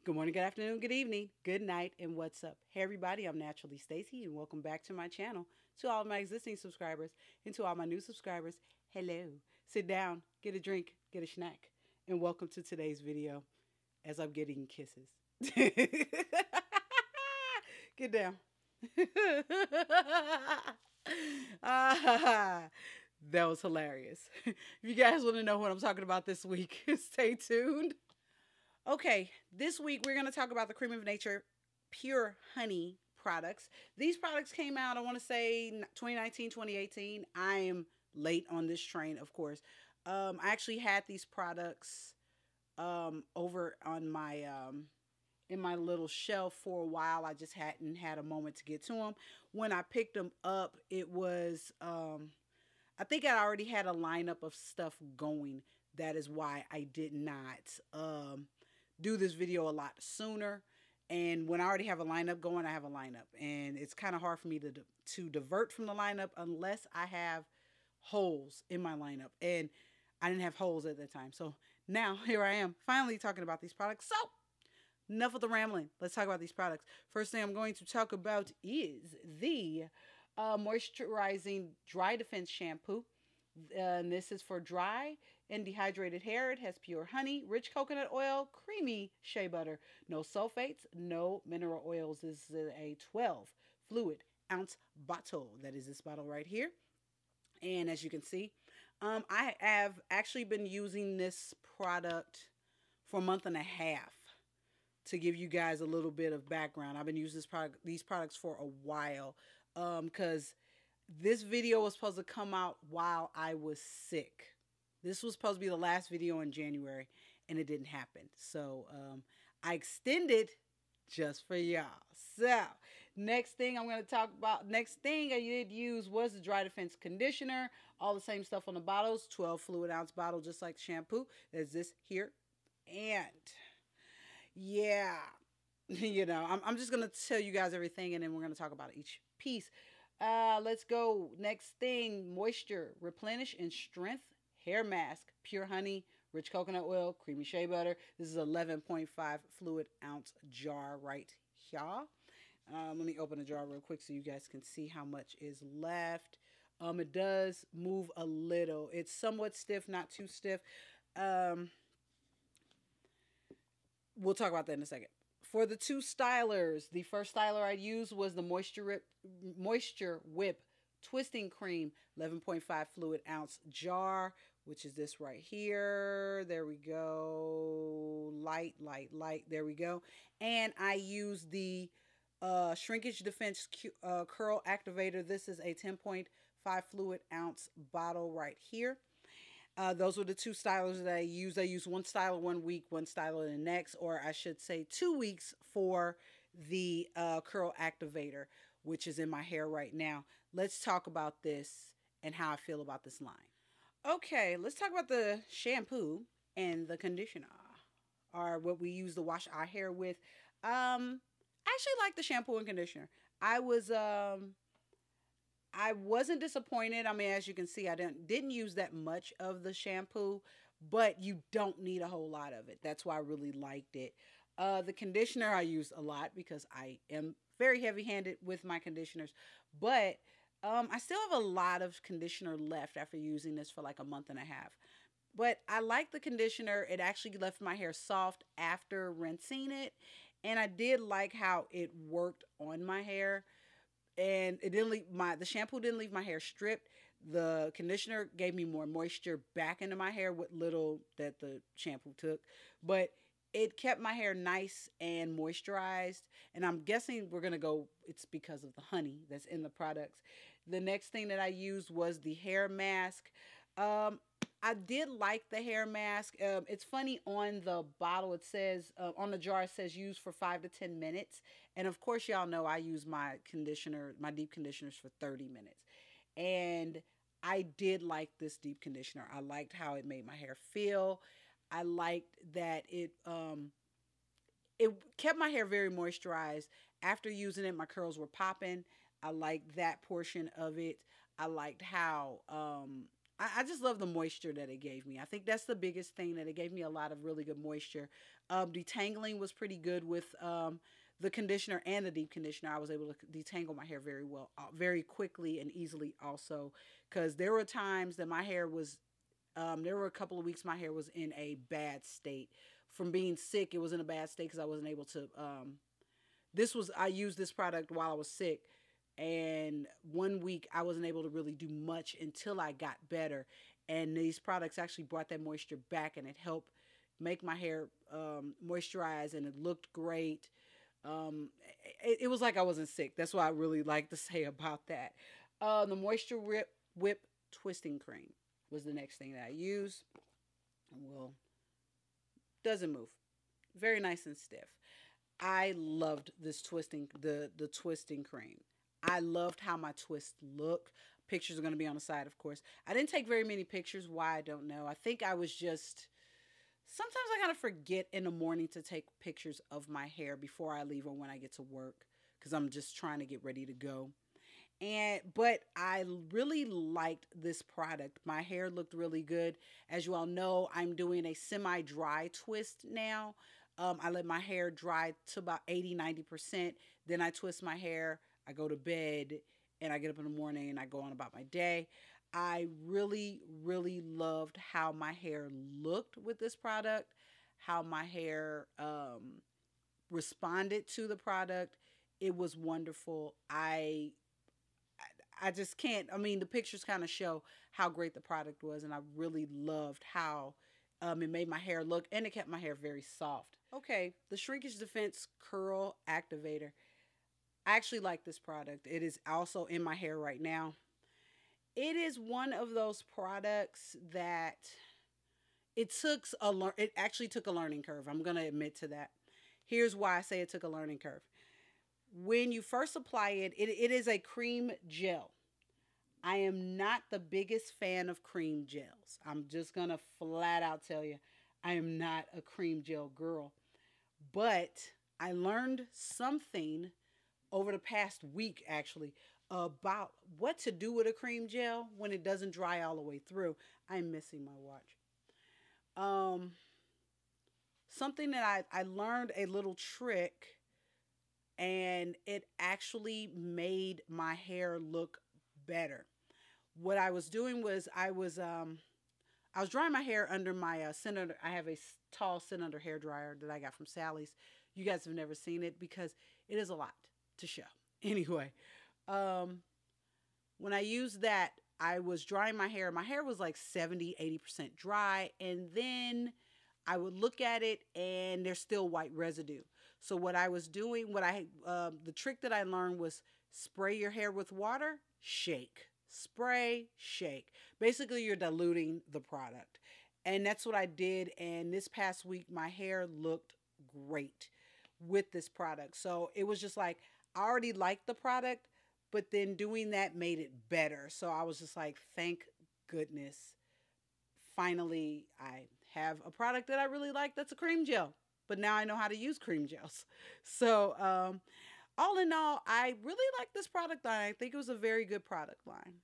Good morning, good afternoon, good evening, good night, and what's up? Hey, everybody, I'm NaturallyStacey, and welcome back to my channel. To all of my existing subscribers and to all my new subscribers, hello. Sit down, get a drink, get a snack, and welcome to today's video as I'm getting kisses. Get down. ah, that was hilarious. If you guys want to know what I'm talking about this week, stay tuned. Okay, this week we're going to talk about the Cream of Nature Pure Honey products. These products came out, I want to say 2019, 2018. I am late on this train, of course. I actually had these products over on my in my little shelf for a while. I just hadn't had a moment to get to them. When I picked them up, it was I think I already had a lineup of stuff going. That is why I did not do this video a lot sooner. And when I already have a lineup going, I have a lineup, and it's kind of hard for me to divert from the lineup unless I have holes in my lineup, and I didn't have holes at that time. So now here I am finally talking about these products. So enough of the rambling, let's talk about these products. First thing I'm going to talk about is the moisturizing dry defense shampoo. And this is for dry and dehydrated hair. It has pure honey, rich coconut oil, creamy shea butter, no sulfates, no mineral oils. This is a 12 fluid ounce bottle. That is this bottle right here. And as you can see, I have actually been using this product for a month and a half. To give you guys a little bit of background, I've been using these products for a while because this video was supposed to come out while I was sick. This was supposed to be the last video in January, and it didn't happen. So I extended just for y'all. So next thing I'm going to talk about, next thing I did use was the Dry Defense Conditioner. All the same stuff on the bottles, 12 fluid ounce bottle, just like shampoo. There's this here. And yeah, you know, I'm just going to tell you guys everything, and then we're going to talk about each piece. Let's go. Next thing, moisture, replenish, and strength hair mask. Pure honey, rich coconut oil, creamy shea butter. This is 11.5 fluid ounce jar right here. Let me open the jar real quick so you guys can see how much is left. It does move a little. It's somewhat stiff, not too stiff. We'll talk about that in a second. For the two stylers, the first styler I used was the Moisture Whip Twisting Cream, 11.5 fluid ounce jar, which is this right here. There we go. Light, light, light. There we go. And I use the Shrinkage Defense Curl Activator. This is a 10.5 fluid ounce bottle right here. Those were the two stylers that I used. I used one styler 1 week, one styler the next, or I should say 2 weeks for the curl activator, which is in my hair right now. Let's talk about this and how I feel about this line. Okay, let's talk about the shampoo and the conditioner, or what we use to wash our hair with. I actually like the shampoo and conditioner. I wasn't disappointed. I mean, as you can see, I didn't use that much of the shampoo, but you don't need a whole lot of it. That's why I really liked it. The conditioner I used a lot because I am very heavy-handed with my conditioners, but I still have a lot of conditioner left after using this for like a month and a half. But I like the conditioner. It actually left my hair soft after rinsing it, and I did like how it worked on my hair. And it didn't leave the shampoo didn't leave my hair stripped. The conditioner gave me more moisture back into my hair, what little that the shampoo took. But it kept my hair nice and moisturized. And I'm guessing we're going to go, it's because of the honey that's in the products. The next thing that I used was the hair mask. I did like the hair mask. It's funny, on the bottle it says, on the jar it says use for 5 to 10 minutes. And of course y'all know I use my conditioner, my deep conditioners, for 30 minutes. And I did like this deep conditioner. I liked how it made my hair feel. I liked that it kept my hair very moisturized. After using it, my curls were popping. I liked that portion of it. I liked how I just love the moisture that it gave me. I think that's the biggest thing, that it gave me a lot of really good moisture. Detangling was pretty good with the conditioner and the deep conditioner. I was able to detangle my hair very well, very quickly and easily also, because there were times that my hair was, there were a couple of weeks my hair was in a bad state. From being sick, it was in a bad state because I wasn't able to, I used this product while I was sick. And one week I wasn't able to really do much until I got better. And these products actually brought that moisture back, and it helped make my hair moisturize, and it looked great. It was like I wasn't sick. That's what I really like to say about that. The Moisture Whip Twisting Cream was the next thing that I used. Well, doesn't move. Very nice and stiff. I loved this the twisting cream. I loved how my twists look. Pictures are going to be on the side, of course. I didn't take very many pictures. Why? I don't know. I think I was just... Sometimes I kind of forget in the morning to take pictures of my hair before I leave or when I get to work, because I'm just trying to get ready to go. But I really liked this product. My hair looked really good. As you all know, I'm doing a semi-dry twist now. I let my hair dry to about 80-90%. Then I twist my hair. I go to bed and I get up in the morning and I go on about my day. I really, really loved how my hair looked with this product, how my hair responded to the product. It was wonderful. I just can't, I mean, the pictures kind of show how great the product was, and I really loved how it made my hair look, and it kept my hair very soft. Okay, the Shrinkage Defense Curl Activator. I actually like this product. It is also in my hair right now. It is one of those products that it actually took a learning curve. I'm going to admit to that. Here's why I say it took a learning curve. When you first apply it, it is a cream gel. I am not the biggest fan of cream gels. I'm just going to flat out tell you, I am not a cream gel girl. But I learned something over the past week, actually, about what to do with a cream gel when it doesn't dry all the way through. I'm missing my watch. Something that I learned a little trick, and it actually made my hair look better. What I was doing was I was drying my hair under my I have a tall sit under hair dryer that I got from Sally's. You guys have never seen it because it is a lot to show. Anyway, when I used that, I was drying my hair. My hair was like 70-80% dry, and then I would look at it and there's still white residue. So what I was doing, the trick that I learned was spray your hair with water, shake. Spray, shake. Basically, you're diluting the product. And that's what I did. And this past week, my hair looked great with this product. So it was just like, I already liked the product, but then doing that made it better. So I was just like, thank goodness. Finally, I have a product that I really like that's a cream gel. But now I know how to use cream gels. So all in all, I really like this product line. I think it was a very good product line.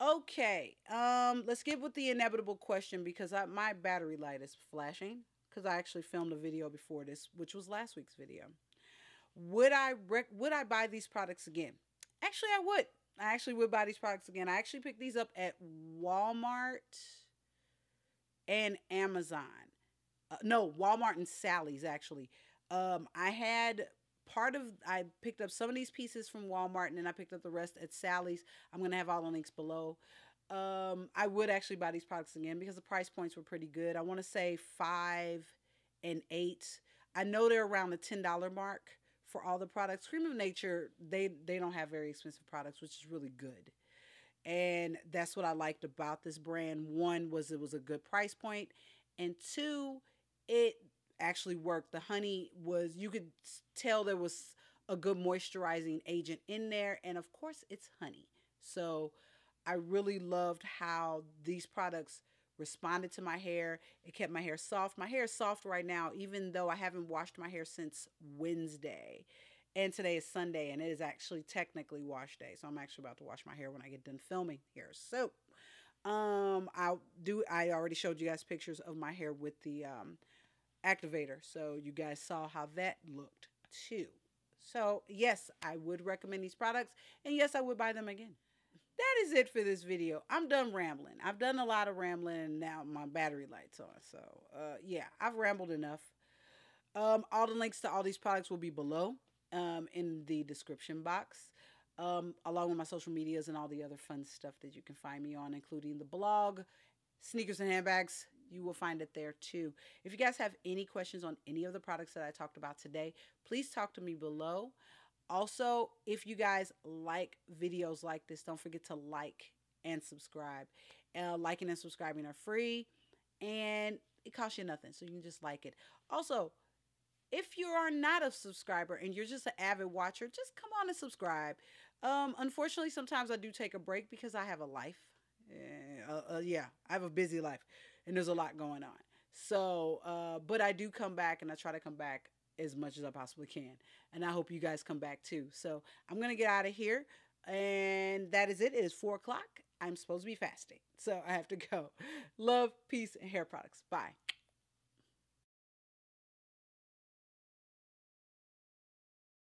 Okay, let's get with the inevitable question, because my battery light is flashing, because I actually filmed a video before this, which was last week's video. Would I buy these products again? Actually, I would. I actually would buy these products again. I actually picked these up at Walmart and Amazon. No, Walmart and Sally's, actually. I picked up some of these pieces from Walmart, and then I picked up the rest at Sally's. I'm going to have all the links below. I would actually buy these products again because the price points were pretty good. I want to say $5 and $8. I know they're around the $10 mark for all the products. Cream of Nature, they don't have very expensive products, which is really good. And that's what I liked about this brand. One was it was a good price point, and two, it actually worked. The honey was, you could tell there was a good moisturizing agent in there, and of course it's honey. So I really loved how these products responded to my hair. It kept my hair soft. My hair is soft right now, even though I haven't washed my hair since Wednesday. And today is Sunday, and it is actually technically wash day. So I'm actually about to wash my hair when I get done filming here. So I already showed you guys pictures of my hair with the Activator. So you guys saw how that looked too. So yes, I would recommend these products, and yes, I would buy them again. That is it for this video. I'm done rambling. I've done a lot of rambling, and now my battery light's on. So yeah, I've rambled enough. All the links to all these products will be below in the description box, along with my social medias and all the other fun stuff that you can find me on, including the blog, Sneakers and Handbags. You will find it there too. If you guys have any questions on any of the products that I talked about today, please talk to me below. Also, if you guys like videos like this, don't forget to like and subscribe. Liking and subscribing are free, and it costs you nothing, so you can just like it. Also, if you are not a subscriber and you're just an avid watcher, just come on and subscribe. Unfortunately, sometimes I do take a break because I have a life. Yeah, I have a busy life, and there's a lot going on. So, but I do come back, and I try to come back as much as I possibly can. And I hope you guys come back too. So I'm going to get out of here. And that is it. It is 4 o'clock. I'm supposed to be fasting, so I have to go. Love, peace, and hair products. Bye.